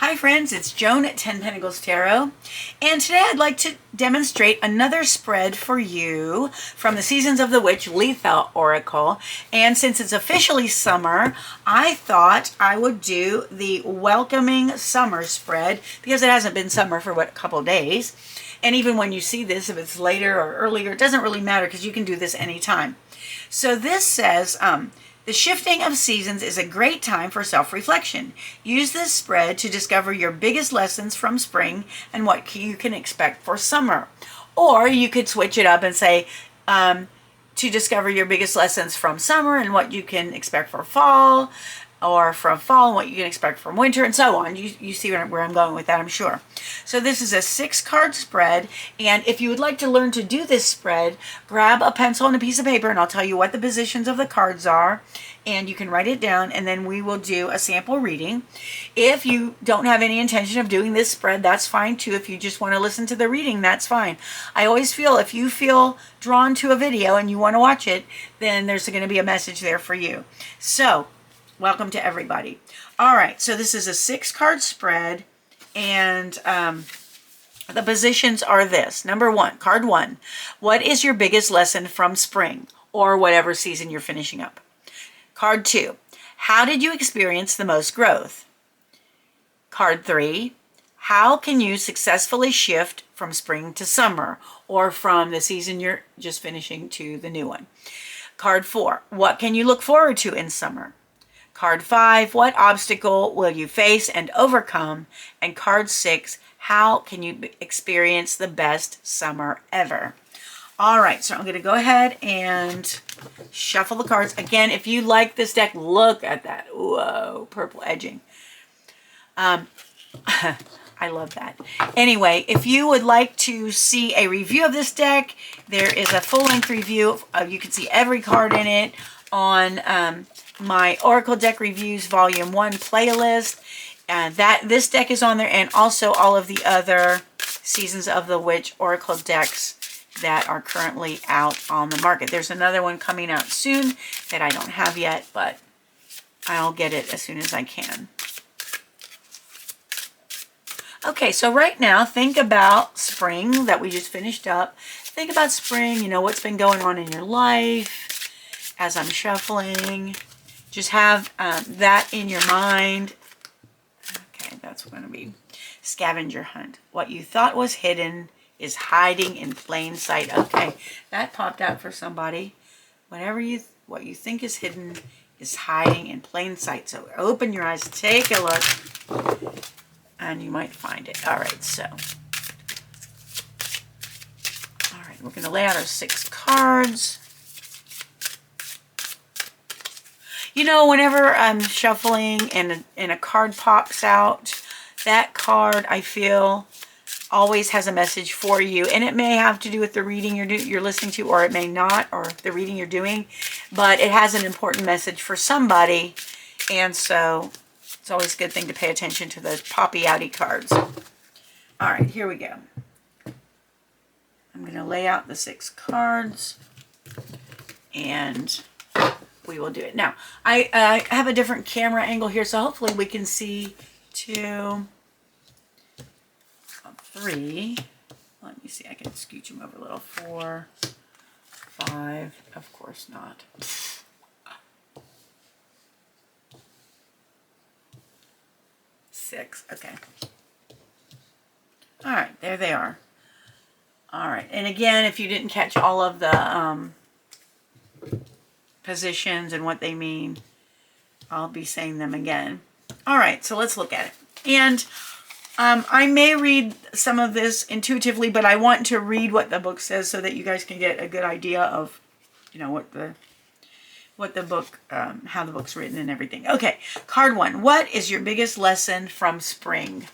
Hi friends, it's Joan at 10 Pentacles Tarot, and today I'd like to demonstrate another spread for you from the Seasons of the Witch Litha Oracle. And since it's officially summer, I thought I would do the Welcoming Summer spread because it hasn't been summer for, a couple days. And even when you see this, if it's later or earlier, it doesn't really matter because you can do this anytime. So this says, the shifting of seasons is a great time for self-reflection. Use this spread to discover your biggest lessons from spring and what you can expect for summer. Or you could switch it up and say, to discover your biggest lessons from summer and what you can expect for fall, or from fall and what you can expect from winter, and so on. You see where I'm going with that, I'm sure. So this is a 6-card spread, and if you would like to learn to do this spread, grab a pencil and a piece of paper, and I'll tell you what the positions of the cards are, and you can write it down, and then we will do a sample reading. If you don't have any intention of doing this spread, that's fine too. If you just want to listen to the reading, that's fine. I always feel if you feel drawn to a video and you want to watch it, then there's going to be a message there for you. So welcome to everybody. All right, so this is a 6-card spread, and the positions are this. Number 1, card 1. What is your biggest lesson from spring or whatever season you're finishing up? Card 2. How did you experience the most growth? Card 3. How can you successfully shift from spring to summer, or from the season you're just finishing to the new one? Card 4. What can you look forward to in summer? Card 5, what obstacle will you face and overcome? And card 6, how can you experience the best summer ever? All right, so I'm going to go ahead and shuffle the cards. Again, if you like this deck, look at that. Whoa, purple edging. I love that. Anyway, if you would like to see a review of this deck, there is a full-length review. You can see every card in it on my Oracle Deck Reviews Volume 1 playlist. This deck is on there, and also all of the other Seasons of the Witch Oracle decks that are currently out on the market. There's another one coming out soon that I don't have yet, but I'll get it as soon as I can. Okay, so right now, think about spring that we just finished up. Think about spring, you know, what's been going on in your life as I'm shuffling. Just have that in your mind. Okay, that's going to be scavenger hunt. What you thought was hidden is hiding in plain sight. Okay, that popped out for somebody. What you think is hidden is hiding in plain sight. So open your eyes, take a look, and you might find it. All right, so. All right, we're going to lay out our 6 cards. You know, whenever I'm shuffling and a card pops out, that card, I feel, always has a message for you. And it may have to do with the reading you're listening to, or it may not, or the reading you're doing. But it has an important message for somebody. And so it's always a good thing to pay attention to those poppy-outy cards. All right, here we go. I'm going to lay out the 6 cards. And we will do it. Now, I have a different camera angle here, so hopefully we can see 2, 3. Let me see, I can scooch them over a little. 4, 5, of course not. 6, okay. All right, there they are. All right, and again, if you didn't catch all of the positions and what they mean, I'll be saying them again. All right, so let's look at it. And I may read some of this intuitively, but I want to read what the book says so that you guys can get a good idea of, you know, what the book, how the book's written and everything. Okay, card 1. What is your biggest lesson from spring?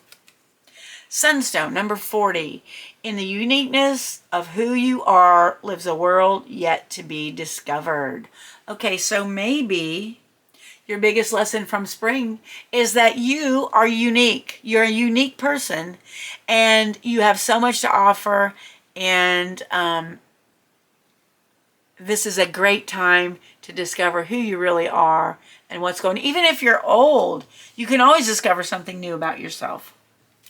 Sunstone, number 40. In the uniqueness of who you are lives a world yet to be discovered. Okay, so maybe your biggest lesson from spring is that you are unique. You're a unique person, and you have so much to offer, and this is a great time to discover who you really are and what's going on. Even if you're old, you can always discover something new about yourself.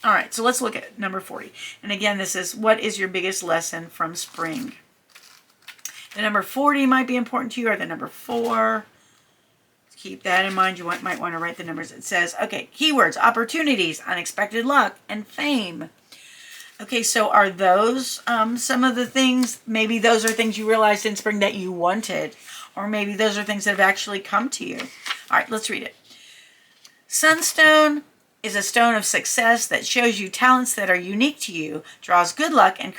All right, so let's look at number 40. And again, this is, what is your biggest lesson from spring? The number 40 might be important to you, or the number 4. Keep that in mind. You might want to write the numbers. It says, okay, keywords, opportunities, unexpected luck, and fame. Okay, so are those some of the things? Maybe those are things you realized in spring that you wanted, or maybe those are things that have actually come to you. All right, let's read it. Sunstone is a stone of success that shows you talents that are unique to you, draws good luck, and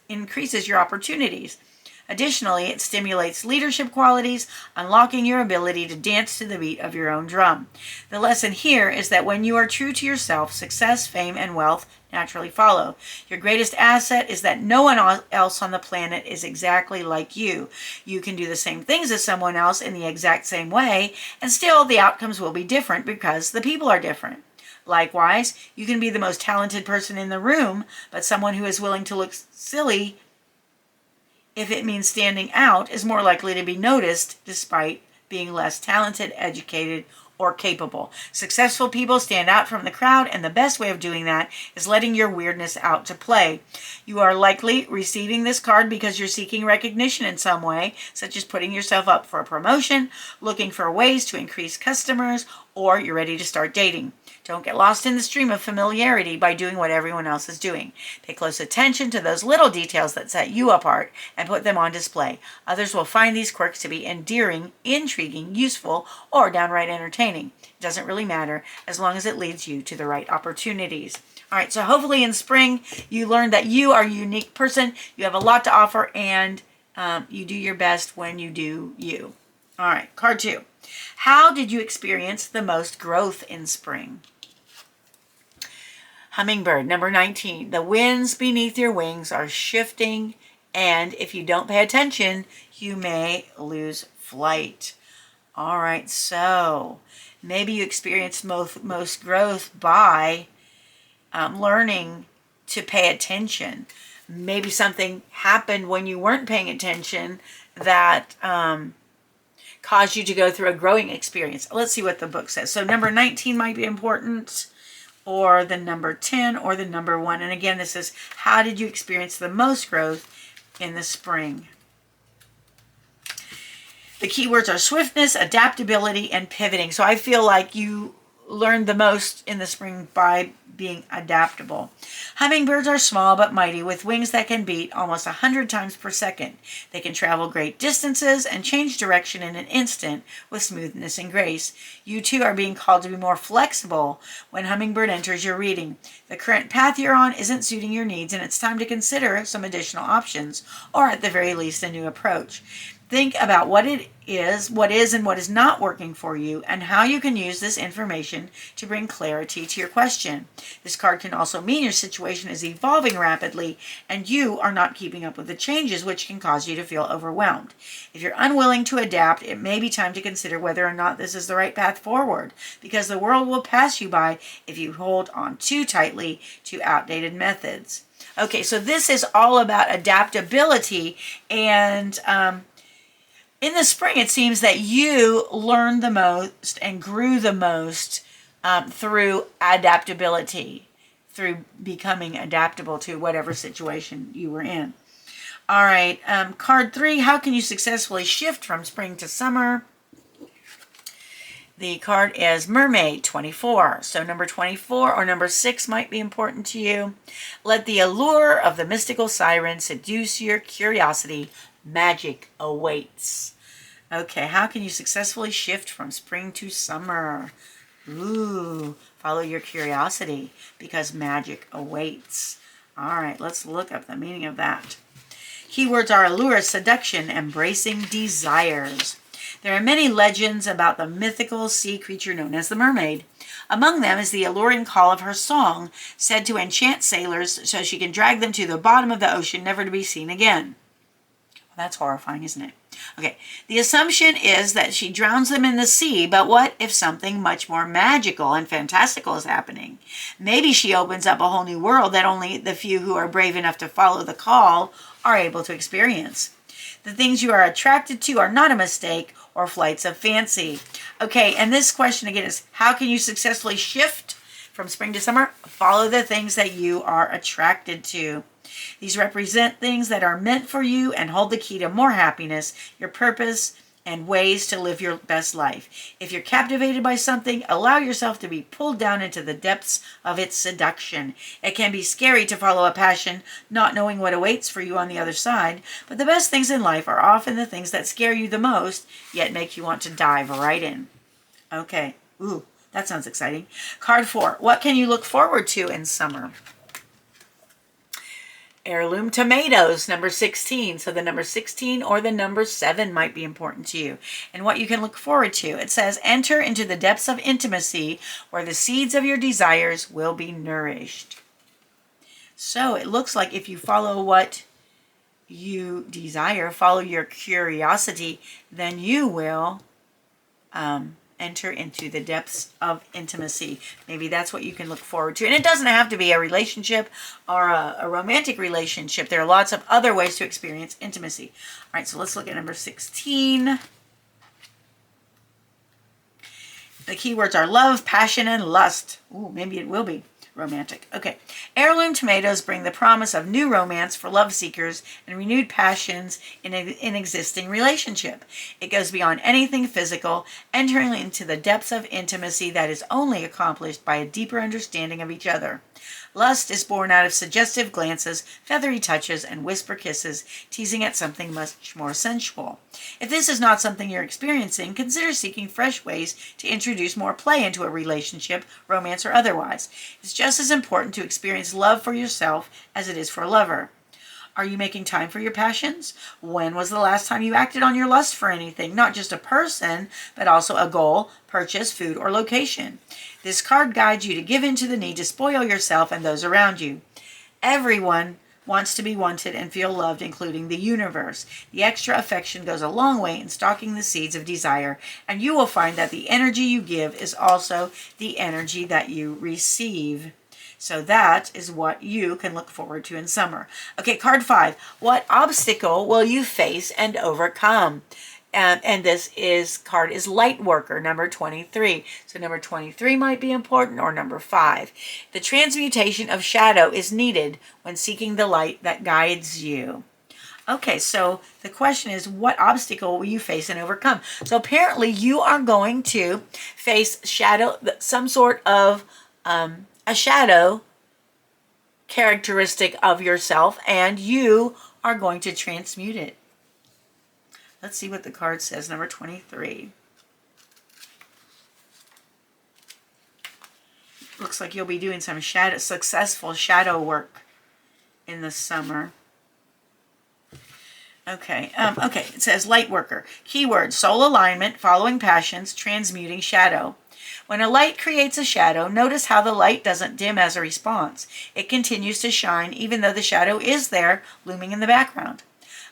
increases your opportunities. Additionally, it stimulates leadership qualities, unlocking your ability to dance to the beat of your own drum. The lesson here is that when you are true to yourself, success, fame, and wealth naturally follow. Your greatest asset is that no one else on the planet is exactly like you. You can do the same things as someone else in the exact same way, and still the outcomes will be different because the people are different. Likewise, you can be the most talented person in the room, but someone who is willing to look silly, if it means standing out, is more likely to be noticed despite being less talented, educated, or capable. Successful people stand out from the crowd, and the best way of doing that is letting your weirdness out to play. You are likely receiving this card because you're seeking recognition in some way, such as putting yourself up for a promotion, looking for ways to increase customers, or you're ready to start dating. Don't get lost in the stream of familiarity by doing what everyone else is doing. Pay close attention to those little details that set you apart and put them on display. Others will find these quirks to be endearing, intriguing, useful, or downright entertaining. It doesn't really matter as long as it leads you to the right opportunities. All right, so hopefully in spring you learned that you are a unique person. You have a lot to offer, and you do your best when you do you. All right, card 2. How did you experience the most growth in spring? Hummingbird, number 19. The winds beneath your wings are shifting, and if you don't pay attention, you may lose flight. All right, so maybe you experienced most growth by learning to pay attention. Maybe something happened when you weren't paying attention that caused you to go through a growing experience. Let's see what the book says. So number 19 might be important, or the number 10, or the number 1. And again, this is, how did you experience the most growth in the spring? The keywords are swiftness, adaptability, and pivoting. So I feel like you learned the most in the spring by being adaptable. Hummingbirds are small but mighty, with wings that can beat almost 100 times per second. They can travel great distances and change direction in an instant with smoothness and grace. You too are being called to be more flexible when Hummingbird enters your reading. The current path you're on isn't suiting your needs, and it's time to consider some additional options, or at the very least, a new approach. Think about what is and what is not working for you, and how you can use this information to bring clarity to your question. This card can also mean your situation is evolving rapidly and you are not keeping up with the changes, which can cause you to feel overwhelmed. If you're unwilling to adapt, it may be time to consider whether or not this is the right path forward, because the world will pass you by if you hold on too tightly to outdated methods. Okay, so this is all about adaptability, and in the spring, it seems that you learned the most and grew the most through adaptability, through becoming adaptable to whatever situation you were in. All right, card 3, how can you successfully shift from spring to summer? The card is Mermaid 24. So number 24 or number 6 might be important to you. Let the allure of the mystical siren seduce your curiosity. Magic awaits. Okay, how can you successfully shift from spring to summer? Ooh, follow your curiosity because magic awaits. All right, let's look up the meaning of that. Keywords are allure, seduction, embracing desires. There are many legends about the mythical sea creature known as the mermaid. Among them is the alluring call of her song, said to enchant sailors so she can drag them to the bottom of the ocean, never to be seen again. That's horrifying, isn't it? Okay, the assumption is that she drowns them in the sea, but what if something much more magical and fantastical is happening? Maybe she opens up a whole new world that only the few who are brave enough to follow the call are able to experience. The things you are attracted to are not a mistake or flights of fancy. Okay, and this question again is, how can you successfully shift from spring to summer? Follow the things that you are attracted to. These represent things that are meant for you and hold the key to more happiness, your purpose, and ways to live your best life. If you're captivated by something, allow yourself to be pulled down into the depths of its seduction. It can be scary to follow a passion, not knowing what awaits for you on the other side, but the best things in life are often the things that scare you the most, yet make you want to dive right in. Okay, ooh, that sounds exciting. Card 4, what can you look forward to in summer? Heirloom tomatoes, number 16. So the number 16 or the number 7 might be important to you. And what you can look forward to, it says, enter into the depths of intimacy where the seeds of your desires will be nourished. So it looks like if you follow what you desire, follow your curiosity, then you will enter into the depths of intimacy. Maybe that's what you can look forward to. And it doesn't have to be a relationship or a romantic relationship. There are lots of other ways to experience intimacy. All right, so let's look at number 16. The keywords are love, passion, and lust. Ooh, maybe it will be romantic. Okay. Heirloom tomatoes bring the promise of new romance for love seekers and renewed passions in an existing relationship. It goes beyond anything physical, entering into the depths of intimacy that is only accomplished by a deeper understanding of each other. Lust is born out of suggestive glances, feathery touches, and whisper kisses, teasing at something much more sensual. If this is not something you're experiencing, consider seeking fresh ways to introduce more play into a relationship, romance or otherwise. It's just as important to experience love for yourself as it is for a lover. Are you making time for your passions? When was the last time you acted on your lust for anything? Not just a person, but also a goal, purchase, food, or location. This card guides you to give in to the need to spoil yourself and those around you. Everyone wants to be wanted and feel loved, including the universe. The extra affection goes a long way in stalking the seeds of desire, and you will find that the energy you give is also the energy that you receive. So that is what you can look forward to in summer. Okay, card 5. What obstacle will you face and overcome? And this card is light worker, number 23. So number 23 might be important, or number 5. The transmutation of shadow is needed when seeking the light that guides you. Okay, so the question is, what obstacle will you face and overcome? So apparently you are going to face shadow, some sort of a shadow characteristic of yourself, and you are going to transmute it. Let's see what the card says, number 23. Looks like you'll be doing some successful shadow work in the summer. Okay, it says light worker. Keyword, soul alignment, following passions, transmuting shadow. When a light creates a shadow, notice how the light doesn't dim as a response. It continues to shine even though the shadow is there, looming in the background.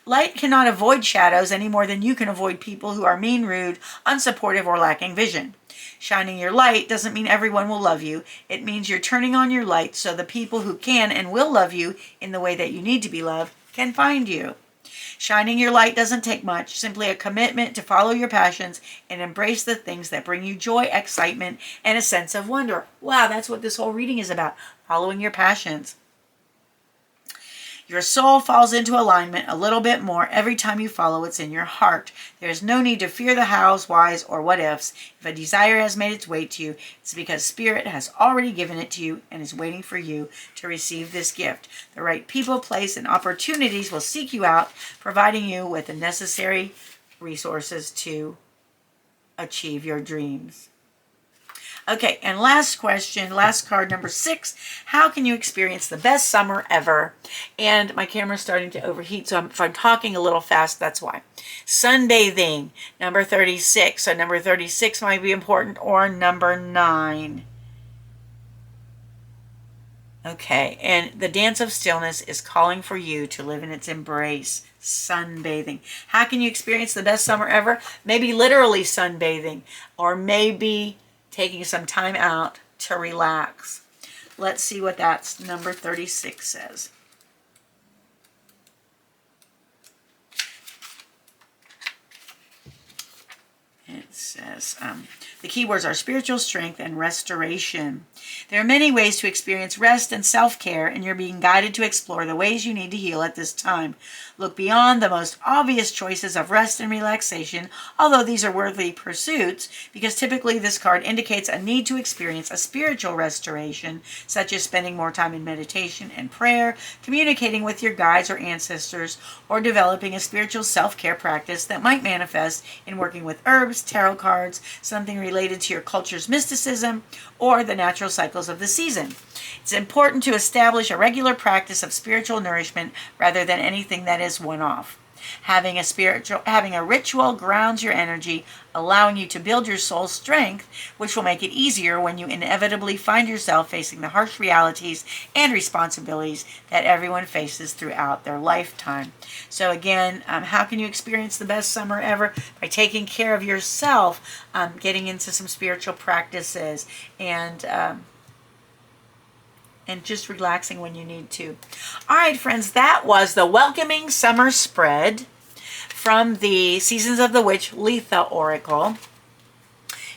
Light cannot avoid shadows any more than you can avoid people who are mean, rude, unsupportive, or lacking vision. Shining your light doesn't mean everyone will love you. It means you're turning on your light so the people who can and will love you in the way that you need to be loved can find you. Shining your light doesn't take much, simply a commitment to follow your passions and embrace the things that bring you joy, excitement, and a sense of wonder. Wow, that's what this whole reading is about, following your passions. Your soul falls into alignment a little bit more every time you follow what's in your heart. There is no need to fear the hows, whys, or what ifs. If a desire has made its way to you, it's because Spirit has already given it to you and is waiting for you to receive this gift. The right people, place, and opportunities will seek you out, providing you with the necessary resources to achieve your dreams. Okay, and last question, last card, number 6. How can you experience the best summer ever? And my camera's starting to overheat, so if I'm talking a little fast, that's why. Sunbathing, number 36. So number 36 might be important, or number 9. Okay, and the dance of stillness is calling for you to live in its embrace. Sunbathing. How can you experience the best summer ever? Maybe literally sunbathing, or maybe taking some time out to relax. Let's see what that's number 36 says. It says the keywords are spiritual strength and restoration. There are many ways to experience rest and self-care, and you're being guided to explore the ways you need to heal at this time. Look beyond the most obvious choices of rest and relaxation, although these are worthy pursuits, because typically this card indicates a need to experience a spiritual restoration, such as spending more time in meditation and prayer, communicating with your guides or ancestors, or developing a spiritual self-care practice that might manifest in working with herbs, tarot cards, something related to your culture's mysticism, or the natural cycles of the season. It's important to establish a regular practice of spiritual nourishment rather than anything that is one-off. Having a ritual grounds your energy, allowing you to build your soul's strength, which will make it easier when you inevitably find yourself facing the harsh realities and responsibilities that everyone faces throughout their lifetime. So again, how can you experience the best summer ever? By taking care of yourself, getting into some spiritual practices, and just relaxing when you need to. All right, friends, that was the Welcoming Summer Spread from the Seasons of the Witch Litha Oracle.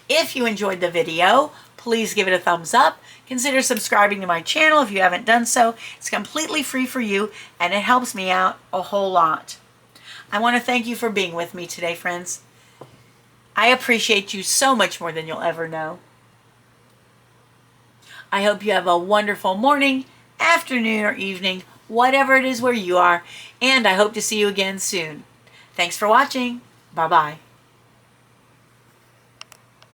If you enjoyed the video, please give it a thumbs up. Consider subscribing to my channel if you haven't done so. It's completely free for you, and it helps me out a whole lot. I want to thank you for being with me today, friends. I appreciate you so much more than you'll ever know. I hope you have a wonderful morning, afternoon, or evening, whatever it is where you are, and I hope to see you again soon. Thanks for watching. Bye-bye.